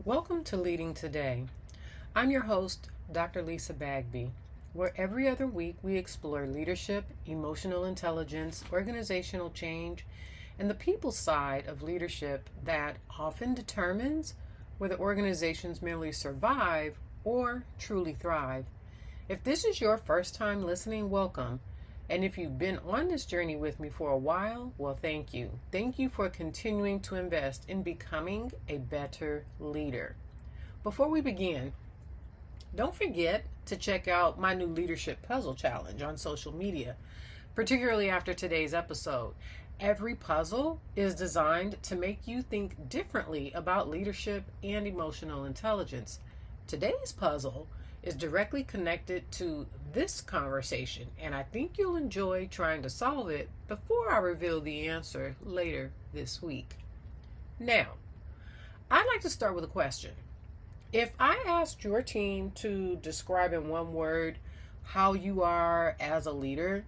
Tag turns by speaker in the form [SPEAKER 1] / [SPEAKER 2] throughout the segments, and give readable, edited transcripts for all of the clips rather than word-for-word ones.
[SPEAKER 1] Welcome to Leading Today. I'm your host, Dr. Lisa Bagby, where every other week we explore leadership, emotional intelligence, organizational change, and the people side of leadership that often determines whether organizations merely survive or truly thrive. If this is your first time listening, welcome. And if you've been on this journey with me for a while, well, thank you. Thank you for continuing to invest in becoming a better leader. Before we begin, don't forget to check out my new leadership puzzle challenge on social media, particularly after today's episode. Every puzzle is designed to make you think differently about leadership and emotional intelligence. Today's puzzle is directly connected to this conversation, and I think you'll enjoy trying to solve it before I reveal the answer later this week. Now, I'd like to start with a question. If I asked your team to describe in one word how you are as a leader,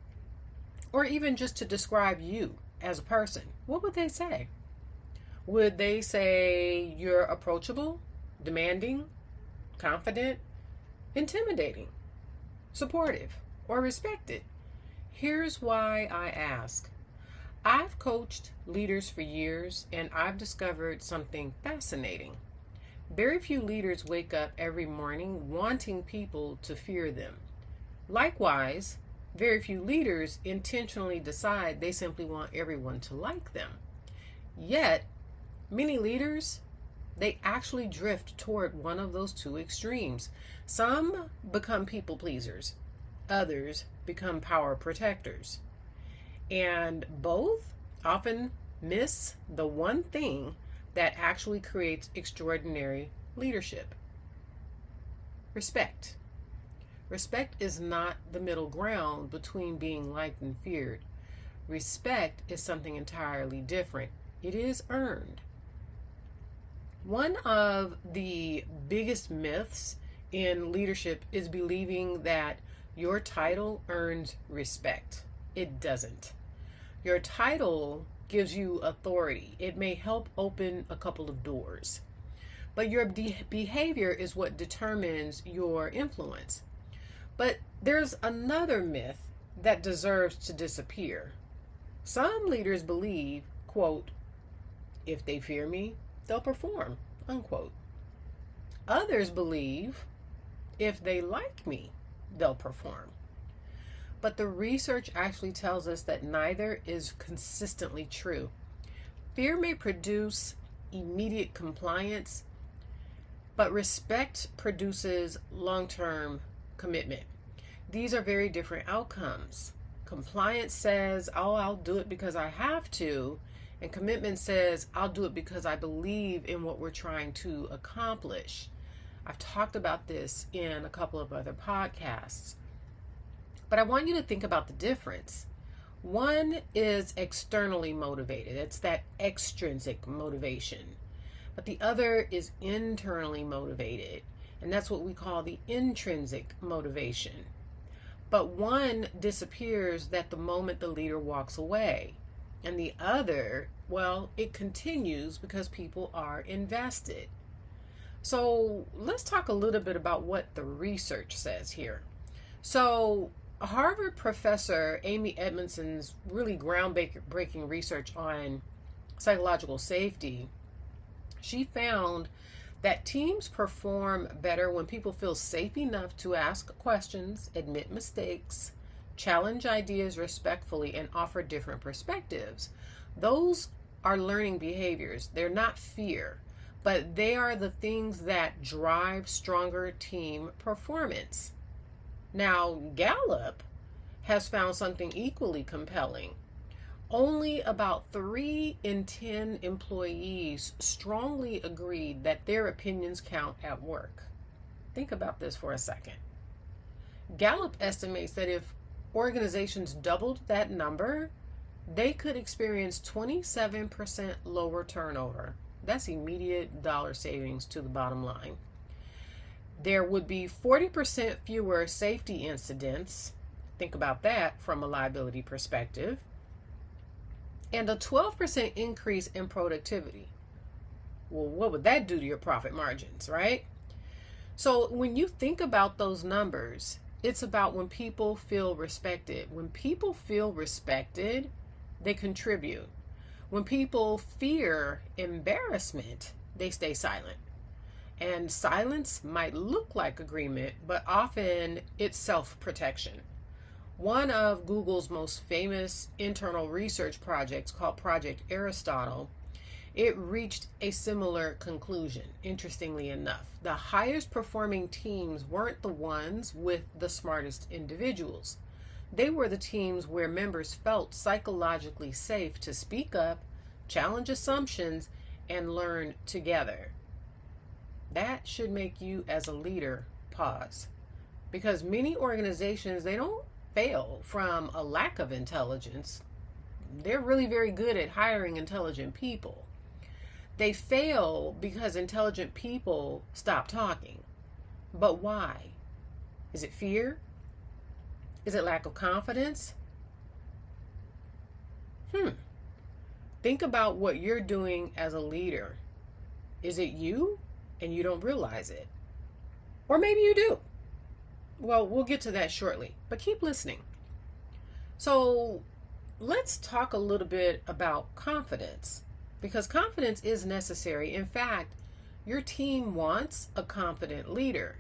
[SPEAKER 1] or even just to describe you as a person, what would they say? Would they say you're approachable, demanding, confident, intimidating, supportive, or respected? Here's why I ask. I've coached leaders for years, and I've discovered something fascinating. Very few leaders wake up every morning wanting people to fear them. Likewise, very few leaders intentionally decide they simply want everyone to like them. Yet, many leaders, they actually drift toward one of those two extremes. Some become people pleasers, others become power protectors. And both often miss the one thing that actually creates extraordinary leadership: respect. Respect is not the middle ground between being liked and feared. Respect is something entirely different. It is earned. One of the biggest myths in leadership is believing that your title earns respect. It doesn't. Your title gives you authority. It may help open a couple of doors, but your behavior is what determines your influence. But there's another myth that deserves to disappear. Some leaders believe, quote, if they fear me, they'll perform, unquote. Others believe if they like me, they'll perform. But the research actually tells us that neither is consistently true. Fear may produce immediate compliance, but respect produces long-term commitment. These are very different outcomes. Compliance says, oh, I'll do it because I have to. And commitment says, I'll do it because I believe in what we're trying to accomplish. I've talked about this in a couple of other podcasts. But I want you to think about the difference. One is externally motivated. It's that extrinsic motivation. But the other is internally motivated. And that's what we call the intrinsic motivation. But one disappears that the moment the leader walks away. And the other, well, it continues because people are invested. So let's talk a little bit about what the research says here. So Harvard professor Amy Edmondson's really groundbreaking research on psychological safety, she found that teams perform better when people feel safe enough to ask questions, admit mistakes, challenge ideas respectfully, and offer different perspectives. Those are learning behaviors. They're not fear, but they are the things that drive stronger team performance. Now, Gallup has found something equally compelling. Only about 3 in 10 employees strongly agreed that their opinions count at work. Think about this for a second. Gallup estimates that if organizations doubled that number, they could experience 27% lower turnover. That's immediate dollar savings to the bottom line. There would be 40% fewer safety incidents. Think about that from a liability perspective. And a 12% increase in productivity. Well, what would that do to your profit margins, right? So when you think about those numbers, it's about when people feel respected. When people feel respected, they contribute. When people fear embarrassment, they stay silent. And silence might look like agreement, but often it's self-protection. One of Google's most famous internal research projects, called Project Aristotle, it reached a similar conclusion, interestingly enough. The highest performing teams weren't the ones with the smartest individuals. They were the teams where members felt psychologically safe to speak up, challenge assumptions, and learn together. That should make you, as a leader, pause. Because many organizations, they don't fail from a lack of intelligence. They're really very good at hiring intelligent people. They fail because intelligent people stop talking. But why? Is it fear? Is it lack of confidence? Think about what you're doing as a leader. Is it you and you don't realize it? Or maybe you do. Well, we'll get to that shortly, but keep listening. So let's talk a little bit about confidence, because confidence is necessary. In fact, your team wants a confident leader,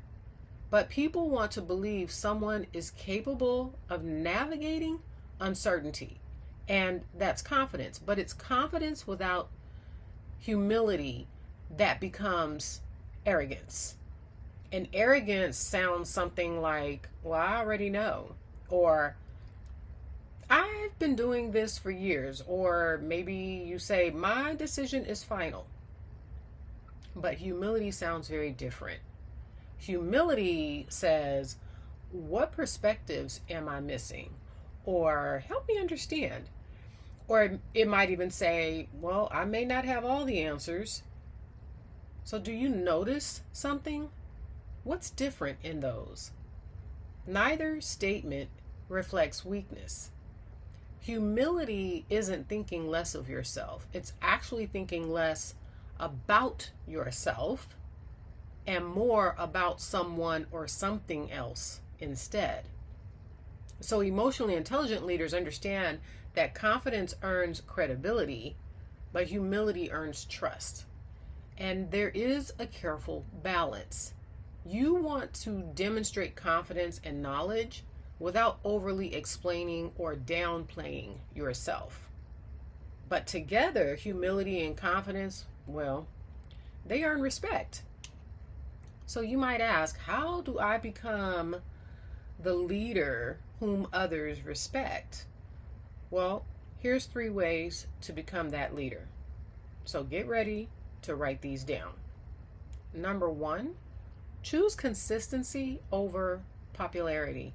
[SPEAKER 1] but people want to believe someone is capable of navigating uncertainty, and that's confidence. But it's confidence without humility that becomes arrogance. And arrogance sounds something like, well, I already know, or I've been doing this for years, or maybe you say, my decision is final. But humility sounds very different. Humility says, what perspectives am I missing? Or help me understand. Or it might even say, well, I may not have all the answers. So do you notice something? What's different in those? Neither statement reflects weakness. Humility isn't thinking less of yourself. It's actually thinking less about yourself and more about someone or something else instead. So emotionally intelligent leaders understand that confidence earns credibility, but humility earns trust. And there is a careful balance. You want to demonstrate confidence and knowledge without overly explaining or downplaying yourself. But together, humility and confidence, well, they earn respect. So you might ask, how do I become the leader whom others respect? Well, here's 3 ways to become that leader. So get ready to write these down. Number 1, choose consistency over popularity.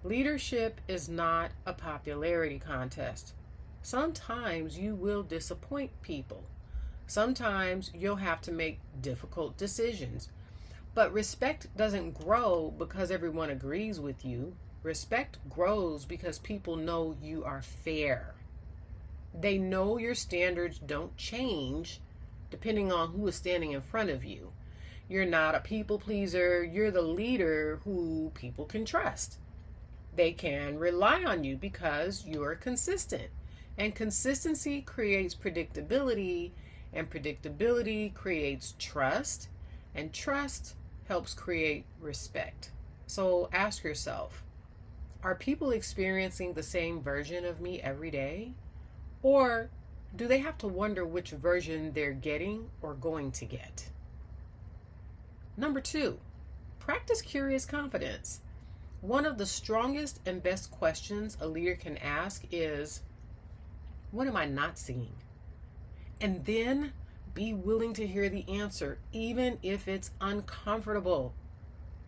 [SPEAKER 1] Leadership is not a popularity contest. Sometimes you will disappoint people. Sometimes you'll have to make difficult decisions. But respect doesn't grow because everyone agrees with you. Respect grows because people know you are fair. They know your standards don't change depending on who is standing in front of you. You're not a people pleaser. You're the leader who people can trust. They can rely on you because you're consistent. And consistency creates predictability, and predictability creates trust, and trust helps create respect. So ask yourself, are people experiencing the same version of me every day? Or do they have to wonder which version they're getting or going to get? Number 2, practice curious confidence. One of the strongest and best questions a leader can ask is, what am I not seeing? And then be willing to hear the answer, even if it's uncomfortable.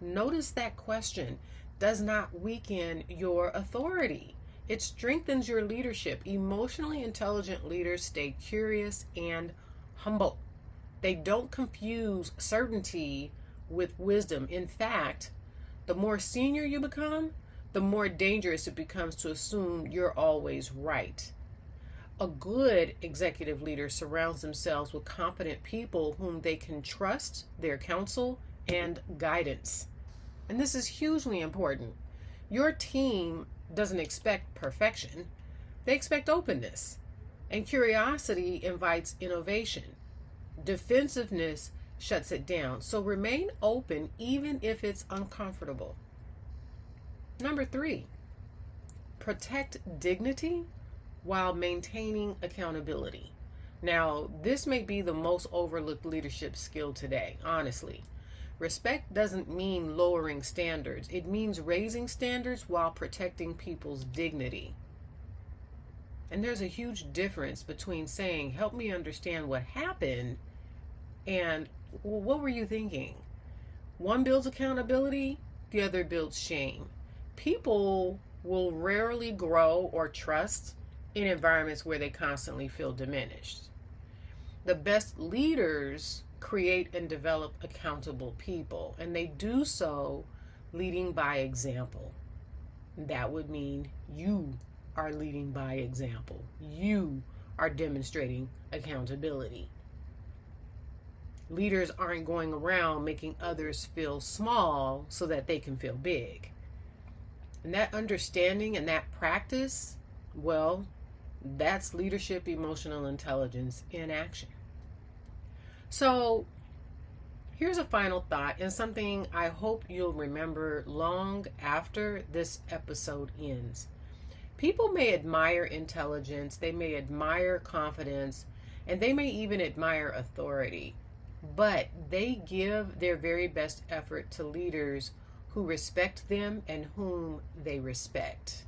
[SPEAKER 1] Notice that question does not weaken your authority. It strengthens your leadership. Emotionally intelligent leaders stay curious and humble. They don't confuse certainty with wisdom. In fact, the more senior you become, the more dangerous it becomes to assume you're always right. A good executive leader surrounds themselves with competent people whom they can trust their counsel and guidance. And this is hugely important. Your team doesn't expect perfection, they expect openness. And curiosity invites innovation. Defensiveness shuts it down. So remain open even if it's uncomfortable. Number 3, protect dignity while maintaining accountability. Now, this may be the most overlooked leadership skill today, honestly. Respect doesn't mean lowering standards. It means raising standards while protecting people's dignity. And there's a huge difference between saying, help me understand what happened, and, well, what were you thinking? One builds accountability, the other builds shame. People will rarely grow or trust in environments where they constantly feel diminished. The best leaders create and develop accountable people, and they do so leading by example. That would mean you are leading by example. You are demonstrating accountability. Leaders aren't going around making others feel small so that they can feel big. And that understanding and that practice, well, that's leadership emotional intelligence in action. So here's a final thought, and something I hope you'll remember long after this episode ends. People may admire intelligence, they may admire confidence, and they may even admire authority, but they give their very best effort to leaders who respect them and whom they respect.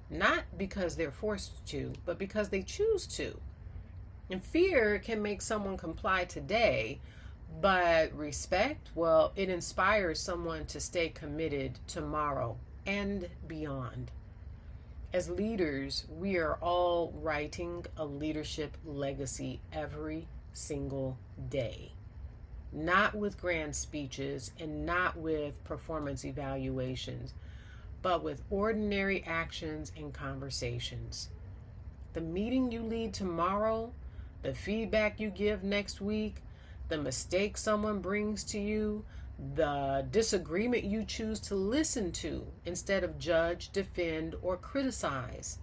[SPEAKER 1] Not because they're forced to, but because they choose to. And fear can make someone comply today, but respect, well, it inspires someone to stay committed tomorrow and beyond. As leaders, we are all writing a leadership legacy every single day. Not with grand speeches and not with performance evaluations, but with ordinary actions and conversations. The meeting you lead tomorrow, the feedback you give next week, the mistake someone brings to you, the disagreement you choose to listen to instead of judge, defend, or criticize.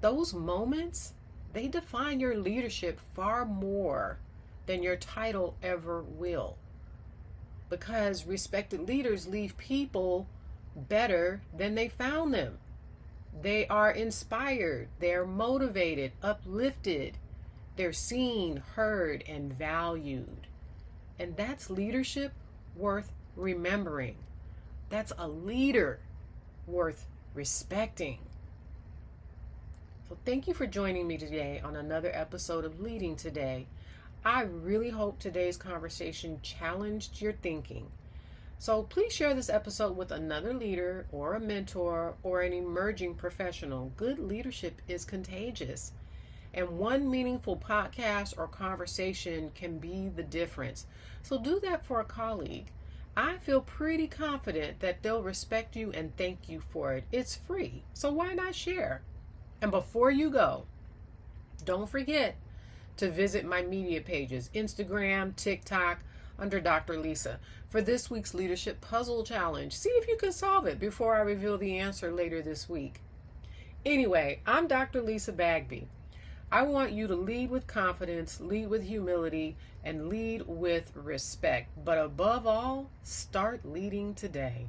[SPEAKER 1] Those moments, they define your leadership far more than your title ever will. Because respected leaders leave people better than they found them. They are inspired, they're motivated, uplifted, they're seen, heard, and valued. And that's leadership worth remembering. That's a leader worth respecting. So thank you for joining me today on another episode of Leading Today. I really hope today's conversation challenged your thinking. So please share this episode with another leader or a mentor or an emerging professional. Good leadership is contagious. And one meaningful podcast or conversation can be the difference. So do that for a colleague. I feel pretty confident that they'll respect you and thank you for it. It's free, so why not share? And before you go, don't forget to visit my media pages, Instagram, TikTok, under Dr. Lisa, for this week's Leadership Puzzle Challenge. See if you can solve it before I reveal the answer later this week. Anyway, I'm Dr. Lisa Bagby. I want you to lead with confidence, lead with humility, and lead with respect. But above all, start leading today.